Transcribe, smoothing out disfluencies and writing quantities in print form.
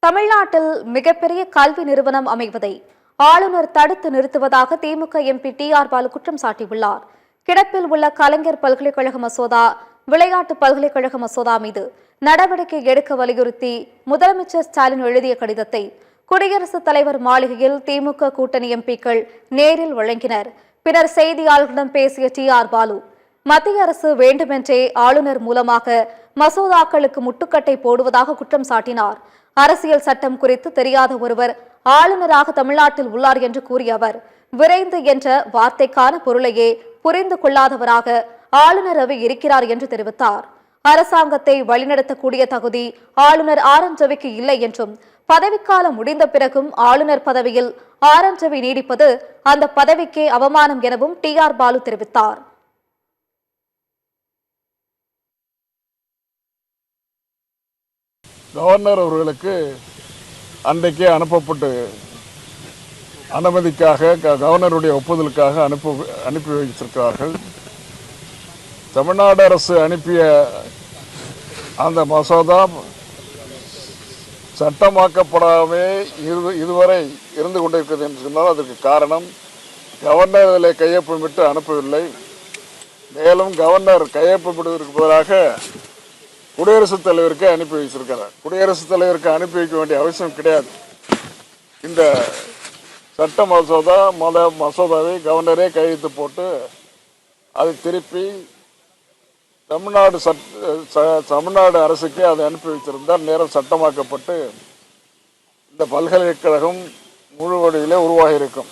தமிழ்நாட்டில் மிகப்பெரிய கல்வி நிறுவனம் அமைவதை ஆளுநர் தடுத்து நிறுத்துவதாக திமுக எம்பி டி.ஆர். பாலு குற்றம் சாட்டியுள்ளார். கிடப்பில் உள்ள கலைஞர் பல்கலைக்கழக மசோதா, விளையாட்டு பல்கலைக்கழக மசோதா மீது நடவடிக்கை எடுக்க வலியுறுத்தி முதலமைச்சர் ஸ்டாலின் எழுதிய கடிதத்தை குடியரசுத் தலைவர் மாளிகையில் திமுக கூட்டணி எம்பிக்கள் நேரில் வழங்கினர். பின்னர் செய்தியாளர்களிடம் பேசிய டி.ஆர். பாலு, மத்திய அரசு வேண்டுமென்றே ஆளுநர் மூலமாக மசோதாக்களுக்கு முட்டுக்கட்டை போடுவதாக குற்றம் சாட்டினார். அரசியல் சட்டம் குறித்து தெரியாத ஒருவர் ஆளுநராக தமிழ்நாட்டில் உள்ளார் என்று கூறிய அவர், விரைந்து என்ற வார்த்தைக்கான பொருளையே புரிந்து கொள்ளாதவராக ஆளுநர் ரவி இருக்கிறார் என்று தெரிவித்தார். அரசாங்கத்தை வழிநடத்தக்கூடிய தகுதி ஆளுநர் ஆர்.என். ரவிக்கு இல்லை என்றும், பதவிக்காலம் முடிந்த பிறகும் ஆளுநர் பதவியில் ஆர்.என். ரவி நீடிப்பது அந்த பதவிக்கே அவமானம் எனவும் டி.ஆர். பாலு தெரிவித்தார். கவர்னர் அவர்களுக்கு அன்றைக்கே அனுப்பப்பட்டு அனுமதிக்காக கவர்னருடைய ஒப்புதலுக்காக அனுப்பி வைத்திருக்கிறார்கள். தமிழ்நாடு அரசு அனுப்பிய அந்த மசோதா சட்டமாக்கப்படாமே இதுவரை இருந்து கொண்டிருக்கிறது என்று சொன்னால் அதற்கு காரணம் கவர்னர் அதில் கையொப்பமிட்டு அனுப்பவில்லை. மேலும் கவர்னர் கையொப்பமிடுவதற்கு பதிலாக குடியரசுத் தலைவருக்கு அனுப்பி வைத்திருக்கிறார். குடியரசுத் தலைவருக்கு அனுப்பி வைக்க வேண்டிய அவசியம் கிடையாது. இந்த சட்ட மசோதாவை கவர்னரே கையெழுத்து போட்டு அதை திருப்பி தமிழ்நாடு அரசுக்கு அதை அனுப்பி வைத்திருந்தால் நேரம் சட்டமாக்கப்பட்டு இந்த பல்கலைக்கழகம் முழு வடிவிலே உருவாகி இருக்கும்.